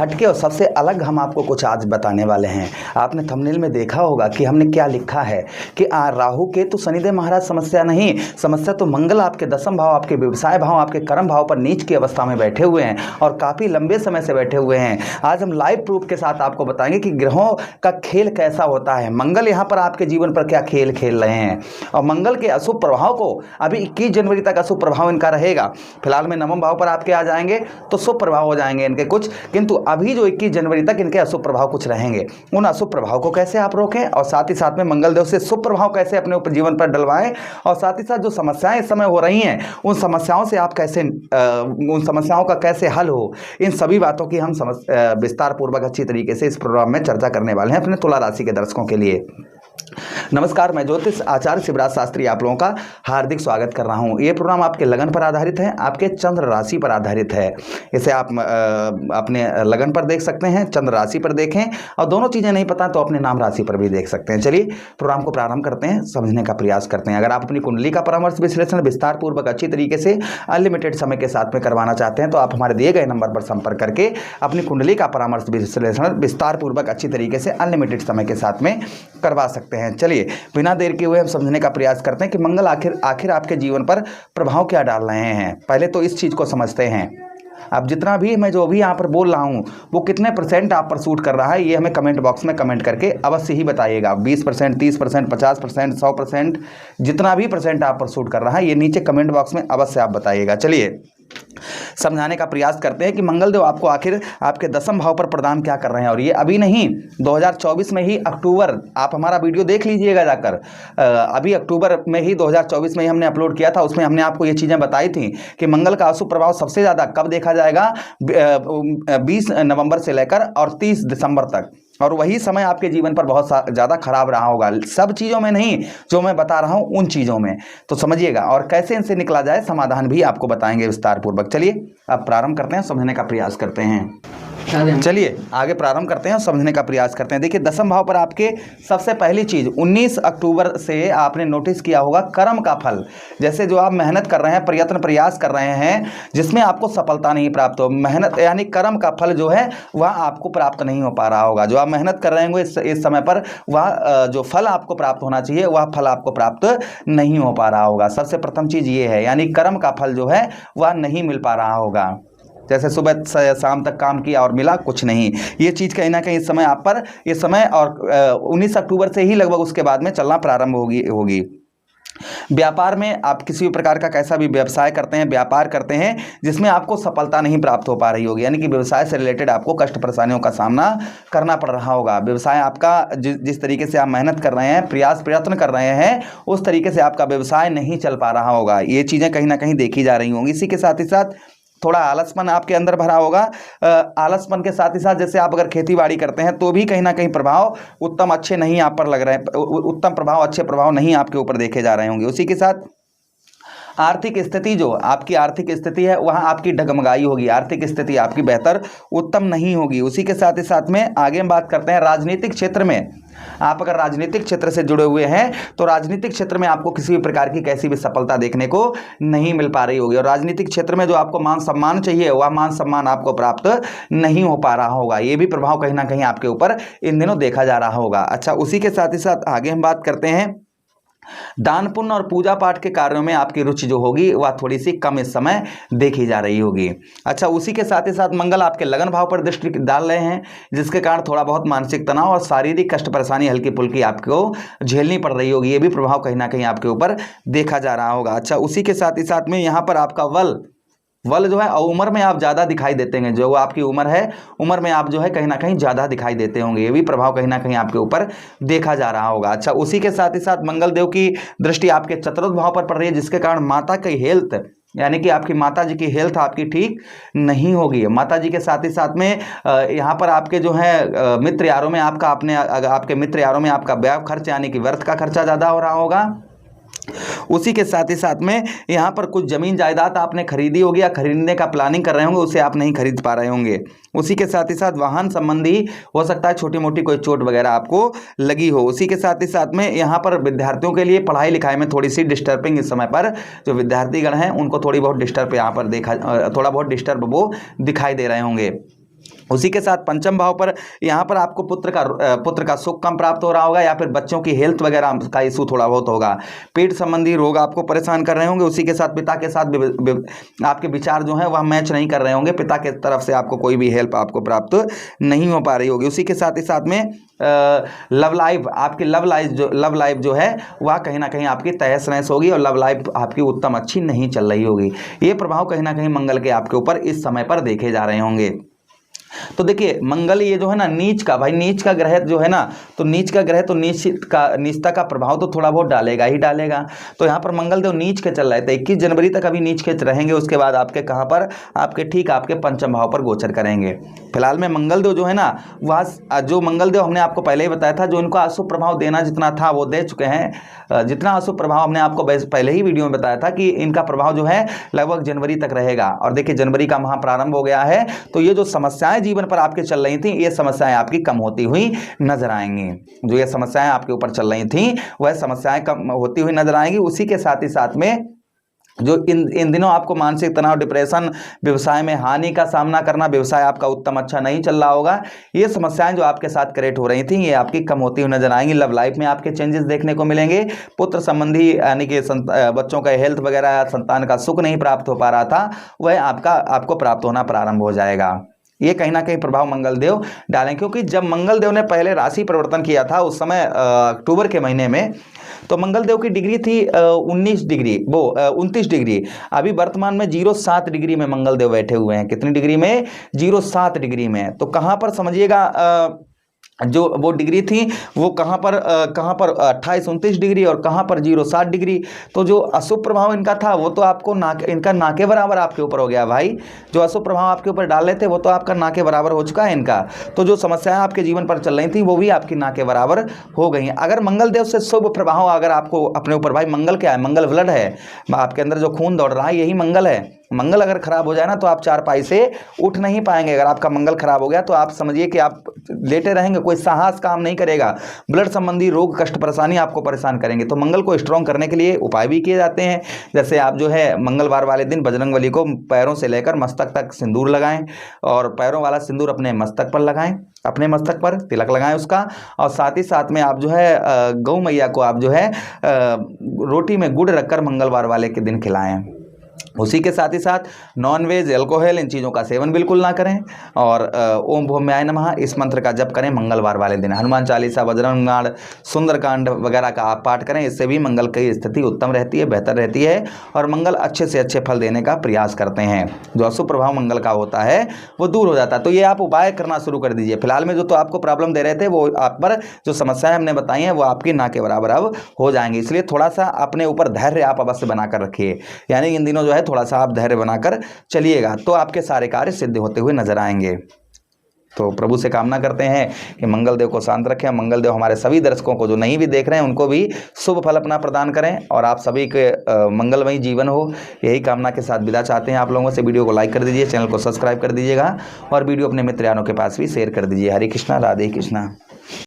हटके और सबसे अलग हम आपको कुछ आज बताने वाले हैं। आपने थंबनेल में देखा होगा कि हमने क्या लिखा है कि राहु केतु शनिदेव महाराज समस्या नहीं, समस्या तो मंगल आपके दसम भाव, आपके व्यवसाय भाव, आपके कर्म भाव पर नीच की अवस्था में बैठे हुए हैं और काफ़ी लंबे समय से बैठे हुए हैं। आज हम लाइव प्रूफ के साथ आपको बताएंगे कि ग्रहों का खेल कैसा होता है, मंगल यहाँ पर आपके जीवन पर क्या खेल खेल रहे हैं और मंगल के अशुभ प्रभाव को अभी 21 जनवरी तक अशुभ प्रभाव इनका रहेगा। फिलहाल में नवम भाव पर आपके आ जाएंगे तो शुभ प्रभाव हो जाएंगे इनके कुछ, किंतु अभी जो 21 जनवरी तक इनके अशुभ प्रभाव कुछ रहेंगे। उन अशुभ प्रभाव को कैसे आप रोकें और साथ ही साथ में मंगल देव से शुभ प्रभाव कैसे अपने ऊपर जीवन पर डलवाएं और साथ ही साथ जो समस्याएं इस समय हो रही हैं उन समस्याओं से आप कैसे उन समस्याओं का कैसे हल हो, इन सभी बातों की हम विस्तार पूर्वक अच्छी तरीके से इस प्रोग्राम में चर्चा करने वाले हैं अपने तुला राशि के दर्शकों के लिए। नमस्कार, मैं ज्योतिष आचार्य शिवराज शास्त्री आप लोगों का हार्दिक स्वागत कर रहा हूं। ये प्रोग्राम आपके लगन पर आधारित है, आपके चंद्र राशि पर आधारित है। इसे आप अपने लगन पर देख सकते हैं, चंद्र राशि पर देखें और दोनों चीज़ें नहीं पता तो अपने नाम राशि पर भी देख सकते हैं। चलिए प्रोग्राम को प्रारंभ करते हैं, समझने का प्रयास करते हैं। अगर आप अपनी कुंडली का परामर्श विश्लेषण विस्तार पूर्वक अच्छी तरीके से अनलिमिटेड समय के साथ में करवाना चाहते हैं तो आप हमारे दिए गए नंबर पर संपर्क करके अपनी कुंडली का परामर्श विश्लेषण विस्तार पूर्वक अच्छी तरीके से अनलिमिटेड समय के साथ में करवा सकते हैं। चलिए बिना देर किए हुए हम समझने का प्रयास करते हैं कि मंगल आखिर आपके जीवन पर प्रभाव क्या डाल रहे हैं। पहले तो इस चीज को समझते हैं। अब जितना भी मैं जो भी यहाँ पर बोल रहा हूँ वो कितने % आप पर सूट कर रहा है ये हमें कमेंट बॉक्स में कमेंट करके अवश्य ही बताइएगा। 20%, 30%, 50%, 100%, जितना भी % आप पर सूट कर रहा है ये नीचे कमेंट बॉक्स में अवश्य आप बताइएगा। चलिए समझाने का प्रयास करते हैं कि मंगल देव आपको आखिर आपके दसम भाव पर प्रदान क्या कर रहे हैं। और ये अभी नहीं, 2024 में ही अक्टूबर, आप हमारा वीडियो देख लीजिएगा जाकर, अभी अक्टूबर में ही 2024 में ही हमने अपलोड किया था। उसमें हमने आपको ये चीज़ें बताई थी कि मंगल का अशुभ प्रभाव सबसे ज़्यादा कब देखा जाएगा, 20 नवंबर से लेकर और 30 दिसंबर तक, और वही समय आपके जीवन पर बहुत ज़्यादा खराब रहा होगा। सब चीज़ों में नहीं, जो मैं बता रहा हूँ उन चीज़ों में तो समझिएगा, और कैसे इनसे निकला जाए समाधान भी आपको बताएंगे विस्तार पूर्वक। चलिए अब प्रारंभ करते हैं, समझने का प्रयास करते हैं। चलिए आगे प्रारंभ करते हैं और समझने का प्रयास करते हैं। देखिए दसम भाव पर आपके सबसे पहली चीज 19 अक्टूबर से आपने नोटिस किया होगा कर्म का फल। जैसे जो आप मेहनत कर रहे हैं, प्रयत्न प्रयास कर रहे हैं जिसमें आपको सफलता नहीं प्राप्त हो, मेहनत यानी कर्म का फल जो है वह आपको प्राप्त नहीं हो पा रहा होगा। जो आप मेहनत कर रहे होंगे इस समय पर वह जो फल आपको प्राप्त होना चाहिए वह फल आपको प्राप्त नहीं हो पा रहा होगा। सबसे प्रथम चीज ये है, यानी कर्म का फल जो है वह नहीं मिल पा रहा होगा। जैसे सुबह से शाम तक काम किया और मिला कुछ नहीं, ये चीज़ कहीं ना कहीं इस समय आप पर, इस समय और 19 अक्टूबर से ही लगभग उसके बाद में चलना प्रारंभ होगी। व्यापार में आप किसी भी प्रकार का कैसा भी व्यवसाय करते हैं, व्यापार करते हैं जिसमें आपको सफलता नहीं प्राप्त हो पा रही होगी, यानी कि व्यवसाय से रिलेटेड आपको कष्ट परेशानियों का सामना करना पड़ रहा होगा। व्यवसाय आपका जिस तरीके से आप मेहनत कर रहे हैं, प्रयत्न कर रहे हैं, उस तरीके से आपका व्यवसाय नहीं चल पा रहा होगा। ये चीज़ें कहीं ना कहीं देखी जा रही होंगी। इसी के साथ ही साथ थोड़ा आलसपन आपके अंदर भरा होगा। आलसपन के साथ ही साथ जैसे आप अगर खेती बाड़ी करते हैं तो भी कहीं ना कहीं प्रभाव उत्तम अच्छे नहीं आप पर लग रहे हैं, उत्तम प्रभाव, अच्छे प्रभाव नहीं आपके ऊपर देखे जा रहे होंगे। उसी के साथ आर्थिक स्थिति, जो आपकी आर्थिक स्थिति है वहाँ आपकी डगमगाई होगी, आर्थिक स्थिति आपकी बेहतर उत्तम नहीं होगी। उसी के साथ ही साथ में आगे हम बात करते हैं राजनीतिक क्षेत्र में। आप अगर राजनीतिक क्षेत्र से जुड़े हुए हैं तो राजनीतिक क्षेत्र में आपको किसी भी प्रकार की कैसी भी सफलता देखने को नहीं मिल पा रही होगी, और राजनीतिक क्षेत्र में जो आपको मान सम्मान चाहिए वह मान सम्मान आपको प्राप्त नहीं हो पा रहा होगा। ये भी प्रभाव कहीं ना कहीं आपके ऊपर इन दिनों देखा जा रहा होगा। अच्छा, उसी के साथ ही साथ आगे हम बात करते हैं दान पुण्य और पूजा पाठ के कार्यों में आपकी रुचि जो होगी वह थोड़ी सी कम इस समय देखी जा रही होगी। अच्छा, उसी के साथ ही साथ मंगल आपके लगन भाव पर दृष्टि डाल रहे हैं जिसके कारण थोड़ा बहुत मानसिक तनाव और शारीरिक कष्ट परेशानी हल्की फुल्की आपको झेलनी पड़ रही होगी। ये भी प्रभाव कहीं ना कहीं आपके ऊपर देखा जा रहा होगा। अच्छा, उसी के साथ ही साथ में यहाँ पर आपका वल जो है उम्र में आप ज़्यादा दिखाई देते हैं, जो आपकी उम्र है उम्र में आप जो है कहीं ना कहीं ज़्यादा दिखाई देते होंगे। ये भी प्रभाव कहीं ना कहीं आपके ऊपर देखा जा रहा होगा। अच्छा, उसी के साथ ही साथ मंगल देव की दृष्टि आपके चतुर्थ भाव पर पड़ रही है जिसके कारण माता की हेल्थ, यानी कि आपकी माता जी की हेल्थ आपकी ठीक नहीं होगी। माता जी के साथ ही साथ में यहाँ पर आपके जो है मित्र यारों में आपके मित्र यारों में आपका व्यय खर्च यानी कि व्यर्थ का खर्चा ज़्यादा हो रहा होगा। उसी के साथ ही साथ में यहाँ पर कुछ जमीन जायदाद आपने खरीदी होगी या खरीदने का प्लानिंग कर रहे होंगे, उसे आप नहीं खरीद पा रहे होंगे। उसी के साथ ही साथ वाहन संबंधी हो सकता है छोटी मोटी कोई चोट वगैरह आपको लगी हो। उसी के साथ ही साथ में यहाँ पर विद्यार्थियों के लिए पढ़ाई लिखाई में थोड़ी सी डिस्टर्बिंग इस समय पर जो विद्यार्थीगण हैं उनको थोड़ा बहुत डिस्टर्ब वो दिखाई दे रहे होंगे। उसी के साथ पंचम भाव पर यहाँ पर आपको पुत्र का सुख कम प्राप्त हो रहा होगा, या फिर बच्चों की हेल्थ वगैरह का इशू थोड़ा बहुत होगा। पेट संबंधी रोग आपको परेशान कर रहे होंगे। उसी के साथ पिता के साथ आपके विचार जो है वह मैच नहीं कर रहे होंगे, पिता के तरफ से आपको कोई भी हेल्प आपको प्राप्त नहीं हो पा रही होगी। उसी के साथ ही साथ में लव लाइफ, आपकी लव लाइफ जो है वह कहीं ना कहीं आपकी तहस नहस होगी और लव लाइफ आपकी उत्तम अच्छी नहीं चल रही होगी। ये प्रभाव कहीं ना कहीं मंगल के आपके ऊपर इस समय पर देखे जा रहे होंगे। तो देखिए मंगल ये जो है ना नीच का, भाई नीच का ग्रह जो है ना, तो नीच का ग्रह तो नीचता का प्रभाव तो थोड़ा बहुत डालेगा ही डालेगा। तो यहाँ पर मंगल देव नीच के चल रहे थे, 21 जनवरी तक अभी नीच के रहेंगे। उसके बाद आपके कहाँ पर, आपके ठीक आपके पंचम भाव पर गोचर करेंगे। फिलहाल में मंगल देव जो है ना, वह जो मंगल देव हमने आपको पहले ही बताया था, जो इनको अशुभ प्रभाव देना जितना था वो दे चुके हैं। जितना अशुभ प्रभाव हमने आपको पहले ही वीडियो में बताया था कि इनका प्रभाव जो है लगभग जनवरी तक रहेगा। और देखिए जनवरी का माह प्रारंभ हो गया है, तो ये जो समस्याएं जीवन पर आपके चल रही थी, ये समस्याएं आपकी कम होती हुई नजर आएंगी। जो ये समस्याएं आपके ऊपर चल रही थी वह समस्याएं कम होती हुई नजर आएंगी। उसी के साथ ही साथ में जो इन दिनों आपको मानसिक तनाव, डिप्रेशन, व्यवसाय में हानि का सामना करना, व्यवसाय आपका उत्तम अच्छा नहीं चल रहा होगा, ये समस्याएं जो आपके साथ क्रिएट हो रही थी ये आपकी कम होती हुई नजर आएंगी। लव लाइफ में आपके चेंजेस देखने को मिलेंगे। पुत्र संबंधी यानी कि बच्चों का हेल्थ वगैरह, संतान का सुख नहीं प्राप्त हो पा रहा था, वह आपको प्राप्त होना प्रारंभ हो जाएगा। ये कहीं ना कहीं प्रभाव मंगल देव डालें, क्योंकि जब मंगल देव ने पहले राशि परिवर्तन किया था उस समय अक्टूबर के महीने में, तो मंगल देव की डिग्री थी 19 डिग्री, वो 29 डिग्री। अभी वर्तमान में 07 डिग्री में मंगल देव बैठे हुए हैं। कितनी डिग्री में? 07 डिग्री में। तो कहाँ पर समझिएगा जो वो डिग्री थी वो कहाँ पर 28-29 डिग्री, और कहाँ पर 07 डिग्री। तो जो अशुभ प्रभाव इनका था वो तो आपको इनका ना के बराबर आपके ऊपर हो गया भाई। जो अशुभ प्रभाव आपके ऊपर डाल रहे थे वो तो आपका ना के बराबर हो चुका है इनका। तो जो समस्याएं आपके जीवन पर चल रही थी वो भी आपकी ना के बराबर हो गई। अगर मंगल देव से शुभ प्रभाव अगर आपको अपने ऊपर, भाई मंगल क्या है? मंगल ब्लड है, आपके अंदर जो खून दौड़ रहा है यही मंगल है। मंगल अगर खराब हो जाए ना तो आप चारपाई से उठ नहीं पाएंगे। अगर आपका मंगल खराब हो गया तो आप समझिए कि आप लेटे रहेंगे, कोई साहस काम नहीं करेगा। ब्लड संबंधी रोग, कष्ट, परेशानी आपको परेशान करेंगे। तो मंगल को स्ट्रॉन्ग करने के लिए उपाय भी किए जाते हैं। जैसे आप जो है मंगलवार वाले दिन बजरंगबली को पैरों से लेकर मस्तक तक सिंदूर लगाएं, और पैरों वाला सिंदूर अपने मस्तक पर लगाएं, अपने मस्तक पर तिलक लगाएं उसका। और साथ ही साथ में आप जो है गौ मैया को आप जो है रोटी में गुड़ रखकर मंगलवार वाले के दिन खिलाएं। उसी के साथ ही साथ नॉन वेज, अल्कोहल, इन चीज़ों का सेवन बिल्कुल ना करें। और ओम भौम्याय नमः इस मंत्र का जप करें मंगलवार वाले दिन। हनुमान चालीसा, बजरंग बाण, सुंदरकांड वगैरह का आप पाठ करें। इससे भी मंगल की स्थिति उत्तम रहती है, बेहतर रहती है, और मंगल अच्छे से अच्छे फल देने का प्रयास करते हैं। जो अशुभ प्रभाव मंगल का होता है वो दूर हो जाता है। तो ये आप उपाय करना शुरू कर दीजिए। फिलहाल में जो तो आपको प्रॉब्लम दे रहे थे वो आप पर जो समस्याएं हमने बताई हैं वो आपकी ना के बराबर अब हो जाएंगी। इसलिए थोड़ा सा अपने ऊपर धैर्य आप अवश्य बनाकर रखिए। यानी इन दिनों जो है थोड़ा सा आप धैर्य बनाकर चलिएगा तो आपके सारे कार्य सिद्ध होते हुए नजर आएंगे। तो प्रभु से कामना करते हैं कि मंगल देव को शांत रखें। मंगल देव हमारे सभी दर्शकों को जो नहीं भी देख रहे हैं उनको भी शुभ फल अपना प्रदान करें, और आप सभी के मंगलमयी जीवन हो, यही कामना के साथ विदा चाहते हैं आप लोगों से। वीडियो को लाइक कर दीजिए, चैनल को सब्सक्राइब कर दीजिएगा, और वीडियो अपने मित्र यारों के पास भी शेयर कर दीजिए। हरे कृष्णा, राधे कृष्णा।